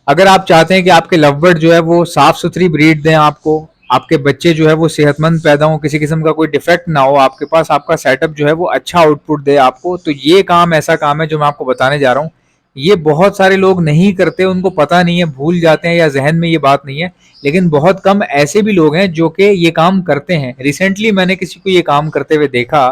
अगर आप चाहते हैं कि आपके लव बर्ड जो है वो साफ सुथरी ब्रीड दें आपको, आपके बच्चे जो है वो सेहतमंद पैदा हों, किसी किस्म का कोई डिफेक्ट ना हो आपके पास, आपका सेटअप जो है वो अच्छा आउटपुट दे आपको, तो ये काम ऐसा काम है जो मैं आपको बताने जा रहा हूँ। ये बहुत सारे लोग नहीं करते, उनको पता नहीं है, भूल जाते हैं या जहन में ये बात नहीं है। लेकिन बहुत कम ऐसे भी लोग हैं जो कि ये काम करते हैं। रिसेंटली मैंने किसी को ये काम करते हुए देखा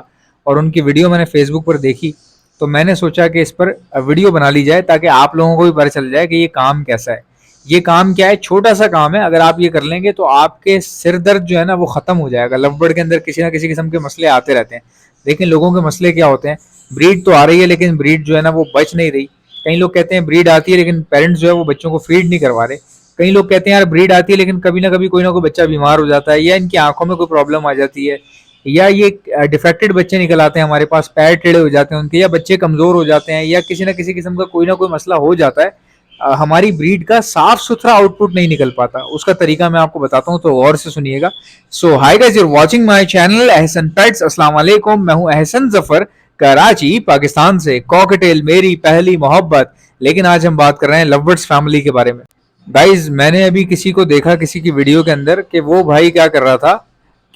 और उनकी वीडियो मैंने फेसबुक पर देखी, तो मैंने सोचा कि इस पर वीडियो बना ली जाए ताकि आप लोगों को भी पता चल जाए कि ये काम कैसा है। ये काम क्या है, छोटा सा काम है, अगर आप ये कर लेंगे तो आपके सिर दर्द जो है ना वो खत्म हो जाएगा। लव बर्ड के अंदर किसी ना किसी किस्म के मसले आते रहते हैं। लेकिन लोगों के मसले क्या होते हैं, ब्रीड तो आ रही है लेकिन ब्रीड जो है ना वो बच नहीं रही। कई लोग कहते हैं ब्रीड आती है लेकिन पेरेंट्स जो है वो बच्चों को फीड नहीं करवा रहे। कई लोग कहते हैं यार ब्रीड आती है लेकिन कभी ना कभी कोई ना कोई बच्चा बीमार हो जाता है, या इनकी आंखों में कोई प्रॉब्लम आ जाती है, या ये डिफेक्टेड बच्चे निकल आते हैं हमारे पास, पैर टेढ़े हो जाते हैं उनके, या बच्चे कमजोर हो जाते हैं, या किसी ना किसी किस्म का कोई ना कोई मसला हो जाता है। हमारी ब्रीड का साफ सुथरा आउटपुट नहीं निकल पाता। उसका तरीका मैं आपको बताता हूँ, तो गौर से सुनिएगा। So hi guys, you are watching my channel Ahsan pets. अस्सलाम वालेकुम, मैं हूँ अहसन जफर, कराची पाकिस्तान से। कॉकटेल मेरी पहली मोहब्बत। लेकिन आज हम बात कर रहे हैं लव बर्ड्स फैमिली के बारे में। गाइज मैंने अभी किसी को देखा किसी की वीडियो के अंदर कि वो भाई क्या कर रहा था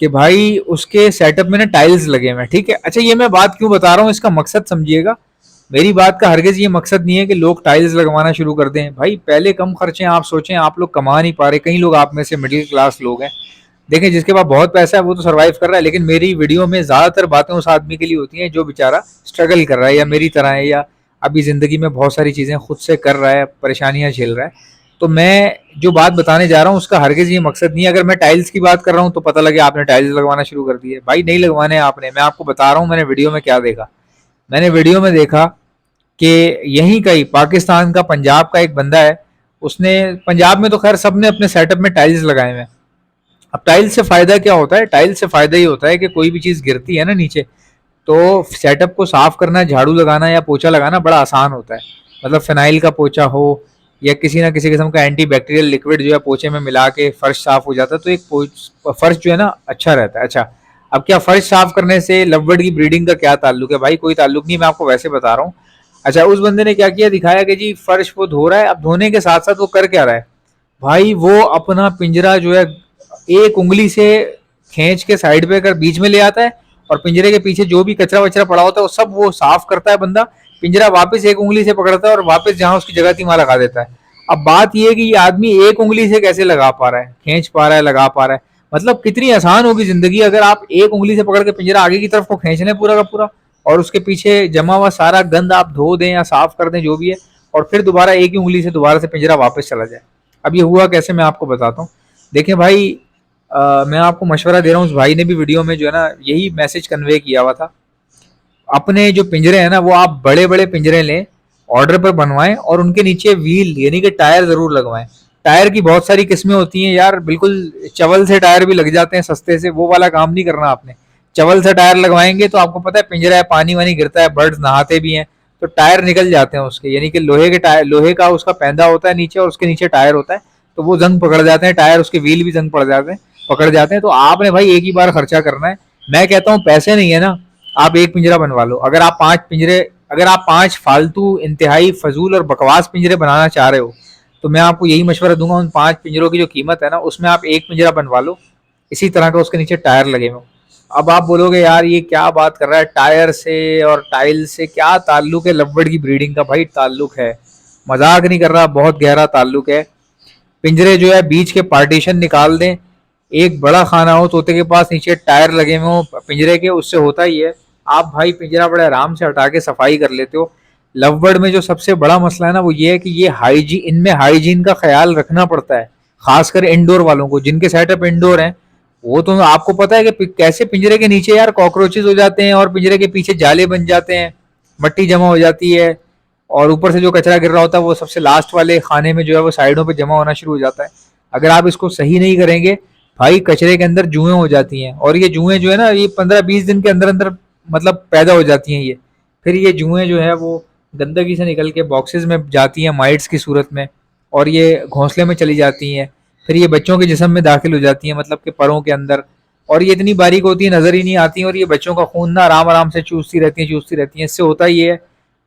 कि भाई उसके सेटअप में ना टाइल्स लगे हुए हैं, ठीक है। अच्छा, ये मैं बात क्यों बता रहा हूँ, इसका मकसद समझिएगा। मेरी बात का हरगिज ये मकसद नहीं है कि लोग टाइल्स लगवाना शुरू कर दें। भाई पहले कम खर्चे, आप सोचें, आप लोग कमा नहीं पा रहे, कई लोग आप में से मिडिल क्लास लोग हैं, देखें जिसके पास बहुत पैसा है वो तो सरवाइव कर रहा है। लेकिन मेरी वीडियो में ज्यादातर बातें उस आदमी के लिए होती हैं जो बेचारा स्ट्रगल कर रहा है, या मेरी तरह है, या अभी जिंदगी में बहुत सारी चीजें खुद से कर रहा है, परेशानियां झेल रहा है। तो मैं जो बात बताने जा रहा हूँ उसका हरगिज ये मकसद नहीं है। अगर मैं टाइल्स की बात कर रहा हूँ तो पता लगे आपने टाइल्स लगवाना शुरू कर दिए, भाई नहीं लगवाने आपने। मैं आपको बता रहा हूँ मैंने वीडियो में क्या देखा। मैंने वीडियो में देखा कि यहीं का ही पाकिस्तान का, पंजाब का एक बंदा है। उसने, पंजाब में तो खैर सबने अपने सेटअप में टाइल्स लगाए हुए हैं। अब टाइल्स से फायदा क्या होता है, टाइल्स से फायदा ये होता है कि कोई भी चीज गिरती है ना नीचे, तो सेटअप को साफ करना, झाड़ू लगाना या पोछा लगाना बड़ा आसान होता है। मतलब फिनाइल का पोछा हो या किसी ना किसी किस्म का एंटी बैक्टीरियल लिक्विड जो है पोछे में मिला के फर्श साफ हो जाता है, तो एक फर्श जो है ना अच्छा रहता है। अच्छा, अब क्या फर्श साफ करने से लव बर्ड की ब्रीडिंग का क्या ताल्लुक है? भाई कोई ताल्लुक नहीं, मैं आपको वैसे बता रहा हूँ। अच्छा, उस बंदे ने क्या किया, दिखाया कि जी फर्श वो धो रहा है। अब धोने के साथ साथ वो कर क्या रहा है, भाई वो अपना पिंजरा जो है एक उंगली से खींच के साइड पे कर बीच में ले आता है, और पिंजरे के पीछे जो भी कचरा वचरा पड़ा होता है वो सब वो साफ करता है बंदा। पिंजरा वापस एक उंगली से पकड़ता है और वापस जहां उसकी जगह थी वहां लगा देता है। अब बात यह है कि ये आदमी एक उंगली से कैसे लगा पा रहा है, खींच पा रहा है, लगा पा रहा है। मतलब कितनी आसान होगी जिंदगी अगर आप एक उंगली से पकड़ के पिंजरा आगे की तरफ को खींच लें पूरा का पूरा, और उसके पीछे जमा हुआ सारा गंद आप धो दें या साफ कर दें जो भी है, और फिर दोबारा एक ही उंगली से दोबारा से पिंजरा वापस चला जाए। अब ये हुआ कैसे, मैं आपको बताता हूँ। देखें भाई, मैं आपको मशवरा दे रहा हूँ, उस भाई ने भी वीडियो में जो है ना यही मैसेज कन्वे किया हुआ था। अपने जो पिंजरे हैं ना वो आप बड़े बड़े पिंजरे लें, ऑर्डर पर बनवाएं, और उनके नीचे व्हील यानी कि टायर जरूर लगवाएं। टायर की बहुत सारी किस्में होती हैं यार, बिल्कुल चवल से टायर भी लग जाते हैं सस्ते से, वो वाला काम नहीं करना आपने। चवल से टायर लगवाएंगे तो आपको पता है पिंजरा है, पानी वानी गिरता है, बर्ड्स नहाते भी हैं, तो टायर निकल जाते हैं उसके। यानी कि लोहे के टायर, लोहे का उसका पैंदा होता है नीचे और उसके नीचे टायर होता है, तो वो जंग पकड़ जाते हैं टायर, उसके व्हील भी जंग पड़ जाते हैं, पकड़ जाते हैं। तो आपने भाई एक ही बार खर्चा करना है। मैं कहता हूँ पैसे नहीं है ना, आप एक पिंजरा बनवा लो। अगर आप पांच पिंजरे, अगर आप पांच फालतू इंतहाई फजूल और बकवास पिंजरे बनाना चाह रहे हो, तो मैं आपको यही मशवरा दूंगा, उन पांच पिंजरों की जो कीमत है ना उसमें आप एक पिंजरा बनवा लो इसी तरह का, उसके नीचे टायर लगे हुए। अब आप बोलोगे यार ये क्या बात कर रहा है, टायर से और टाइल से क्या ताल्लुक है लव बर्ड की ब्रीडिंग का? भाई ताल्लुक है, मजाक नहीं कर रहा, बहुत गहरा ताल्लुक है। पिंजरे जो है बीच के पार्टीशन निकाल दें, एक बड़ा खाना हो तोते के पास, नीचे टायर लगे हुए हो पिंजरे के, उससे होता ही है आप भाई पिंजरा बड़े आराम से हटा के सफाई कर लेते हो। लव बर्ड में जो सबसे बड़ा मसला है ना वो ये है कि ये हाइजीन, इनमें हाइजीन का ख्याल रखना पड़ता है, खासकर इंडोर वालों को, जिनके सेटअप इंडोर हैं। वो तो आपको पता है कि कैसे पिंजरे के नीचे यार कॉकरोचेज हो जाते हैं और पिंजरे के पीछे जाले बन जाते हैं, मट्टी जमा हो जाती है, और ऊपर से जो कचरा गिर रहा होता है वो सबसे लास्ट वाले खाने में जो है वो साइडों पे जमा होना शुरू हो जाता है। अगर आप इसको सही नहीं करेंगे भाई, कचरे के अंदर जुएं हो जाती हैं, और ये जुएं जो है ना ये 15-20 दिन के अंदर अंदर मतलब पैदा हो जाती हैं ये। फिर ये जुएं जो है वो गंदगी से निकल के बॉक्सेस में जाती हैं माइट्स की सूरत में, और ये घोंसले में चली जाती हैं। फिर ये बच्चों के जिस्म में दाखिल हो जाती हैं, मतलब कि परों के अंदर, और ये इतनी बारीक होती है नजर ही नहीं आती, और ये बच्चों का खून ना आराम आराम से चूसती रहती हैं, चूसती रहती हैं। इससे होता ये है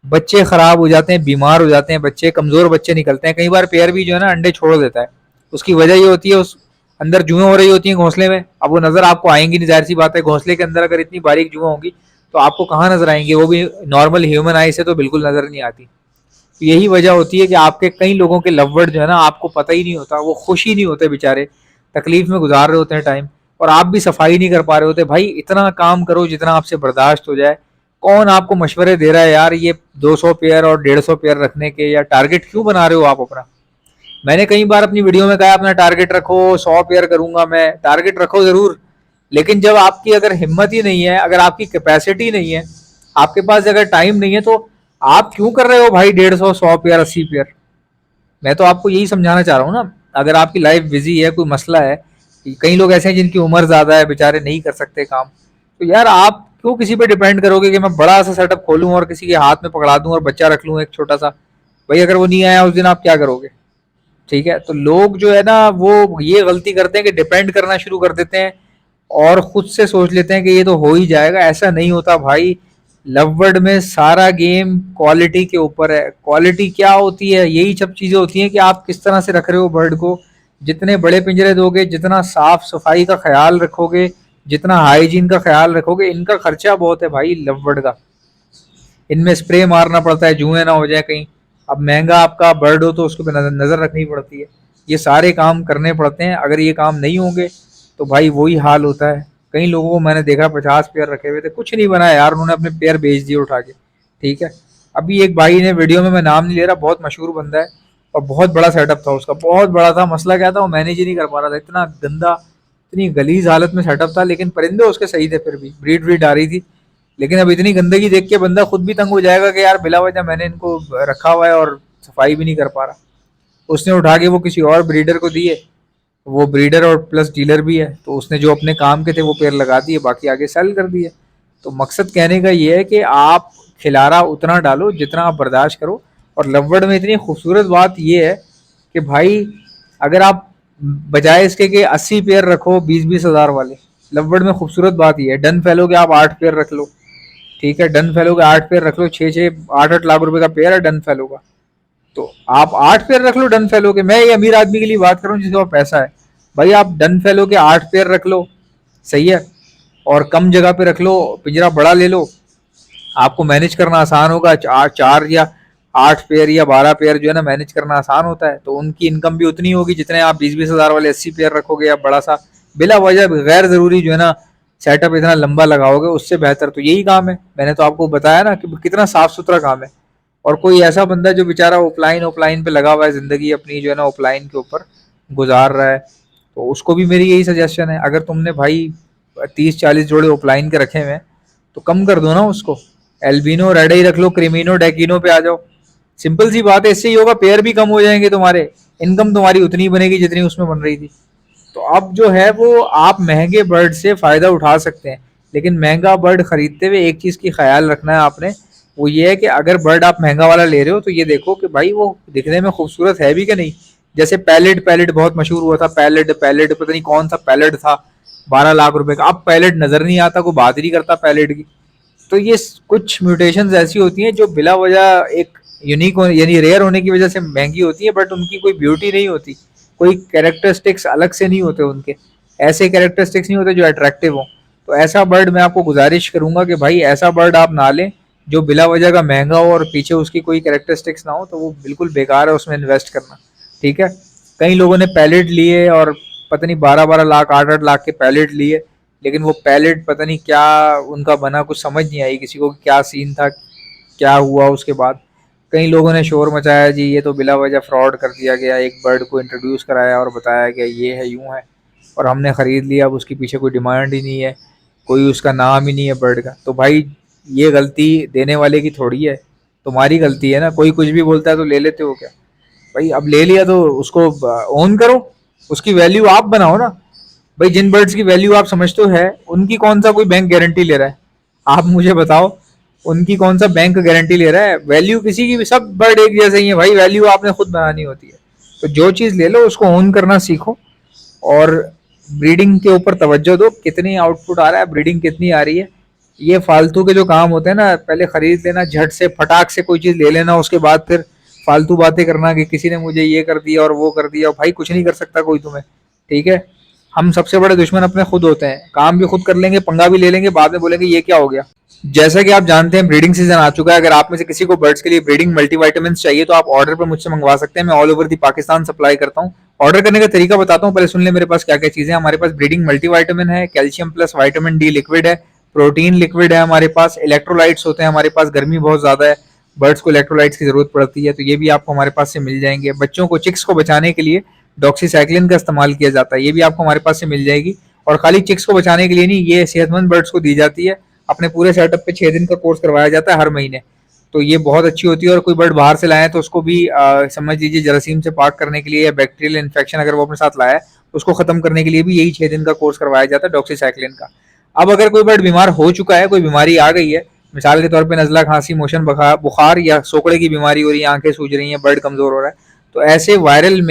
बच्चे खराब हो जाते हैं, बीमार हो जाते हैं, बच्चे कमजोर बच्चे निकलते हैं। कई बार पेयर भी जो है ना अंडे छोड़ देता है। उसकी वजह ये होती है उस अंदर जुएं हो रही होती हैं घोंसले में। अब वो नजर आपको आएंगी नहीं, जाहिर सी बात है। घोंसले के अंदर अगर इतनी बारीक जुएं होंगी तो आपको कहाँ नजर आएंगे, वो भी नॉर्मल ह्यूमन आई से तो बिल्कुल नजर नहीं आती। तो यही वजह होती है कि आपके कई लोगों के लव वर्ड जो है ना आपको पता ही नहीं होता, वो खुश ही नहीं होते बेचारे, तकलीफ में गुजार रहे होते हैं टाइम, और आप भी सफाई नहीं कर पा रहे होते। भाई इतना काम करो जितना आपसे बर्दाश्त हो जाए। कौन आपको मशवरे दे रहा है यार ये 200 पेयर और 150 पेयर रखने के, या टारगेट क्यों बना रहे हो आप अपना? मैंने कई बार अपनी वीडियो में कहा अपना टारगेट रखो, 100 पेयर करूंगा मैं। टारगेट रखो जरूर, लेकिन जब आपकी अगर हिम्मत ही नहीं है, अगर आपकी कैपेसिटी नहीं है, आपके पास अगर टाइम नहीं है, तो आप क्यों कर रहे हो भाई 150, 100 पेयर, 80 पेयर? मैं तो आपको यही समझाना चाह रहा हूँ ना। अगर आपकी लाइफ बिजी है, कोई मसला है, कई लोग ऐसे हैं जिनकी उम्र ज्यादा है, बेचारे नहीं कर सकते काम, तो यार आप क्यों किसी पे डिपेंड करोगे कि मैं बड़ा सा सेटअप खोलूं और किसी के हाथ में पकड़ा दूं और बच्चा रख लूं एक छोटा सा? भाई अगर वो नहीं आया उस दिन आप क्या करोगे? ठीक है, तो लोग जो है ना वो ये गलती करते हैं कि डिपेंड करना शुरू कर देते हैं और खुद से सोच लेते हैं कि ये तो हो ही जाएगा। ऐसा नहीं होता भाई। लव बर्ड में सारा गेम क्वालिटी के ऊपर है। क्वालिटी क्या होती है? यही सब चीजें होती हैं कि आप किस तरह से रख रहे हो बर्ड को। जितने बड़े पिंजरे दोगे, जितना साफ सफाई का ख्याल रखोगे, जितना हाइजीन का ख्याल रखोगे, इनका खर्चा बहुत है भाई लव बर्ड का। इनमें स्प्रे मारना पड़ता है जुएं ना हो जाए कहीं। अब महंगा आपका बर्ड हो तो उसको पे नजर रखनी पड़ती है। ये सारे काम करने पड़ते हैं। अगर ये काम नहीं होंगे तो भाई वही हाल होता है। कई लोगों को मैंने देखा 50 पेयर रखे हुए थे, कुछ नहीं बना यार, उन्होंने अपने पेयर बेच दिए उठा के। ठीक है, अभी एक भाई ने वीडियो में, मैं नाम नहीं ले रहा, बहुत मशहूर बंदा है और बहुत बड़ा सेटअप था उसका, बहुत बड़ा था। मसला क्या था, वो मैनेज ही नहीं कर पा रहा था। इतना गंदा, इतनी गलीज हालत में सेटअप था, लेकिन परिंदे उसके सही थे, फिर भी ब्रीड व्रीड आ रही थी। लेकिन अब इतनी गंदगी देख के बंदा खुद भी तंग हो जाएगा कि यार बिला वजह मैंने इनको रखा हुआ है और सफाई भी नहीं कर पा रहा। उसने उठा के वो किसी और ब्रीडर को दिए। वो ब्रीडर और प्लस डीलर भी है, तो उसने जो अपने काम के थे वो पेड़ लगा दिए, बाकी आगे सेल कर दिए। तो मकसद कहने का ये है कि आप खिलारा उतना डालो जितना आप बर्दाश्त करो। और लवबर्ड में इतनी खूबसूरत बात ये है कि भाई अगर आप बजाय इसके कि 80 पेयर रखो 20-20 हज़ार वाले, लवबर्ड में खूबसूरत बात ये है, डन फैलो के आप 8 पेयर रख लो। ठीक है, डन फैलो के 8 पेयर रख लो, 6-6 8-8 लाख रुपए का पेयर है डन फैलो का। तो आप 8 पेयर रख लो डन फेलो के। मैं ये अमीर आदमी के लिए बात कर रहा हूँ जिसके पास पैसा है। भाई आप डन फेलो के 8 पेयर रख लो, सही है, और कम जगह पे रख लो, पिंजरा बड़ा ले लो, आपको मैनेज करना आसान होगा। 4 या 8 पेयर या 12 पेयर जो है ना मैनेज करना आसान होता है। तो उनकी इनकम भी उतनी होगी जितने आप 20-20 हज़ार वाले 80 पेयर रखोगे, या बड़ा सा बिला वजह गैर जरूरी जो है ना सेटअप इतना लंबा लगाओगे, उससे बेहतर तो यही काम है। मैंने तो आपको बताया ना कि कितना साफ सुथरा काम है। और कोई ऐसा बंदा जो बेचारा ऑफलाइन ऑफलाइन पे लगा हुआ है, जिंदगी अपनी जो है ना ऑफलाइन के ऊपर गुजार रहा है, तो उसको भी मेरी यही सजेशन है। अगर तुमने भाई 30-40 जोड़े ऑफलाइन के रखे हुए हैं तो कम कर दो ना उसको। एल्बिनो रेड ही रख लो, क्रिमिनो डेकिनो पे आ जाओ। सिंपल सी बात है, इससे ही होगा, पेयर भी कम हो जाएंगे तुम्हारे, इनकम तुम्हारी उतनी बनेगी जितनी उसमें बन रही थी। तो अब जो है वो आप महंगे बर्ड से फायदा उठा सकते हैं, लेकिन महंगा बर्ड खरीदते हुए एक चीज की ख्याल रखना है आपने, वो ये है कि अगर बर्ड आप महंगा वाला ले रहे हो तो ये देखो कि भाई वो दिखने में खूबसूरत है भी कि नहीं। जैसे पैलेट, पैलेट बहुत मशहूर हुआ था, पैलेट पैलेट पता नहीं कौन सा पैलेट था 12 लाख रुपए का। अब पैलेट नजर नहीं आता, कोई बात ही नहीं करता पैलेट की। तो ये कुछ म्यूटेशंस ऐसी होती हैं जो बिला वजह एक यूनिक यानी रेयर होने की वजह से महंगी होती है, बट उनकी कोई ब्यूटी नहीं होती, कोई कैरेक्टरिस्टिक्स अलग से नहीं होते उनके, ऐसे कैरेक्टरिस्टिक्स नहीं होते जो अट्रैक्टिव हो। तो ऐसा बर्ड मैं आपको गुजारिश करूंगा कि भाई ऐसा बर्ड आप ना लें जो बिला वजह का महंगा हो और पीछे उसकी कोई कैरेक्टरिस्टिक्स ना हो, तो वो बिल्कुल बेकार है उसमें इन्वेस्ट करना। ठीक है, कई लोगों ने पैलेट लिए और पता नहीं 12-12 लाख 8-8 लाख के पैलेट लिए, लेकिन वो पैलेट पता नहीं क्या उनका बना, कुछ समझ नहीं आई किसी को क्या सीन था, क्या हुआ उसके बाद। कई लोगों ने शोर मचाया जी ये तो बिला वजह फ्रॉड कर दिया गया, एक बर्ड को इंट्रोड्यूस कराया और बताया गया ये है यूं है, और हमने ख़रीद लिया, अब उसके पीछे कोई डिमांड ही नहीं है, कोई उसका नाम ही नहीं है बर्ड का। तो भाई ये गलती देने वाले की थोड़ी है, तुम्हारी गलती है ना। कोई कुछ भी बोलता है तो ले लेते हो क्या? भाई अब ले लिया तो उसको ओन करो, उसकी वैल्यू आप बनाओ ना। भाई जिन बर्ड्स की वैल्यू आप समझते हो है, उनकी कौन सा कोई बैंक गारंटी ले रहा है? आप मुझे बताओ, उनकी कौन सा बैंक गारंटी ले रहा है? वैल्यू किसी की भी, सब बर्ड एक जैसे ही है भाई, वैल्यू आपने खुद बनानी होती है। तो जो चीज़ ले लो उसको ओन करना सीखो, और ब्रीडिंग के ऊपर तवज्जो दो, कितनी आउटपुट आ रहा है, ब्रीडिंग कितनी आ रही है, ये फालतू के जो काम होते हैं ना, पहले खरीद लेना झट से, फटाक से कोई चीज ले लेना, उसके बाद फिर फालतू बातें करना कि किसी ने मुझे ये कर दिया और वो कर दिया। भाई कुछ नहीं कर सकता कोई तुम्हें, ठीक है। हम सबसे बड़े दुश्मन अपने खुद होते हैं, काम भी खुद कर लेंगे, पंगा भी ले लेंगे, बाद में बोलेंगे ये क्या हो गया। जैसा कि आप जानते हैं ब्रीडिंग सीजन आ चुका है। अगर आप में से किसी को बर्ड्स के लिए ब्रीडिंग मल्टीविटामिन चाहिए तो आप ऑर्डर पर मुझसे मंगवा सकते हैं। मैं all over the Pakistan supply करता हूँ। ऑर्डर करने का तरीका बताता हूँ, पहले सुन ले मेरे पास क्या क्या चीजें हैं। हमारे पास ब्रीडिंग मल्टीविटामिन है, calcium plus vitamin D liquid है, प्रोटीन लिक्विड है हमारे पास, इलेक्ट्रोलाइट्स होते हैं हमारे पास, गर्मी बहुत ज्यादा है, बर्ड्स को इलेक्ट्रोलाइट्स की जरूरत पड़ती है, तो ये भी आपको हमारे पास से मिल जाएंगे। बच्चों को, चिक्स को बचाने के लिए डॉक्सीसाइक्लिन का इस्तेमाल किया जाता है, ये भी आपको हमारे पास से मिल जाएगी। और खाली चिक्स को बचाने के लिए नहीं, ये सेहतमंद बर्ड्स को दी जाती है। अपने पूरे सेटअप पे 6 दिन का कोर्स करवाया जाता है हर महीने, तो ये बहुत अच्छी होती है। और कोई बर्ड बाहर से लाए तो उसको भी समझ लीजिए जरासीम से पाक करने के लिए, या बैक्टीरियल इन्फेक्शन अगर वो अपने साथ लाया है उसको खत्म करने के लिए भी यही 6 दिन का कोर्स करवाया जाता है डॉक्सीसाइक्लिन का। अब अगर कोई बर्ड बीमार हो चुका है, कोई बीमारी आ गई है, मिसाल के तौर पे नजला, खांसी, मोशन, बुखार या सोकड़े की बीमारी हो रही है, आंखें सूज रही हैं, बर्ड कमजोर हो रहा है, तो ऐसे वायरल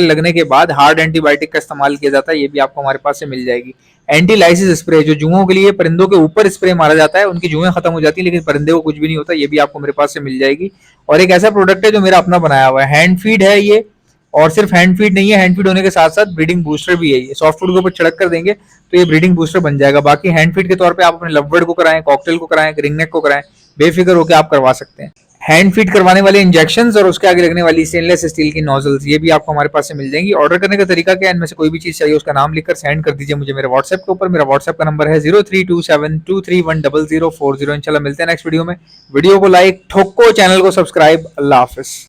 लगने के बाद हार्ड एंटीबायोटिक का इस्तेमाल किया जाता है, ये भी आपको हमारे पास से मिल जाएगी। एंटीलाइसिस स्प्रे, जो जुओं के लिए परिंदों के ऊपर स्प्रे मारा जाता है, उनकी जुएं खत्म हो जाती है लेकिन परिंदे को कुछ भी नहीं होता, ये भी आपको मेरे पास से मिल जाएगी। और एक ऐसा प्रोडक्ट है जो मेरा अपना बनाया हुआ है, हैंड फीड है ये। और सिर्फ हैंड फीड नहीं है, हैंड फीड होने के साथ साथ ब्रीडिंग बूस्टर भी है। ये सॉफ्ट फूड के ऊपर छिड़क कर देंगे तो ये ब्रीडिंग बूस्टर बन जाएगा। बाकी हैंड फीड के तौर पे आप अपने लवबर्ड को कराएं, कॉकटेल को कराएं, रिंगनेक को कराएं, बेफिक्र होकर आप करवा सकते हैं। हैंड फीड करवाने वाले इंजेक्शन और उसके आगे लगने वाली स्टेनलेस स्टील की नोजल्स, ये भी आपको हमारे पास से मिल जाएंगी। ऑर्डर करने का तरीका क्या है, इनमें से कोई भी चीज चाहिए उसका नाम लिखकर सेंड कर दीजिए मुझे मेरे व्हाट्सएप के ऊपर। मेरा व्हाट्सएप का नंबर है 0327231040। इंशाल्लाह मिलते हैं नेक्स्ट वीडियो में। वीडियो को लाइक ठोको, चैनल को सब्सक्राइब। अल्लाह हाफिज।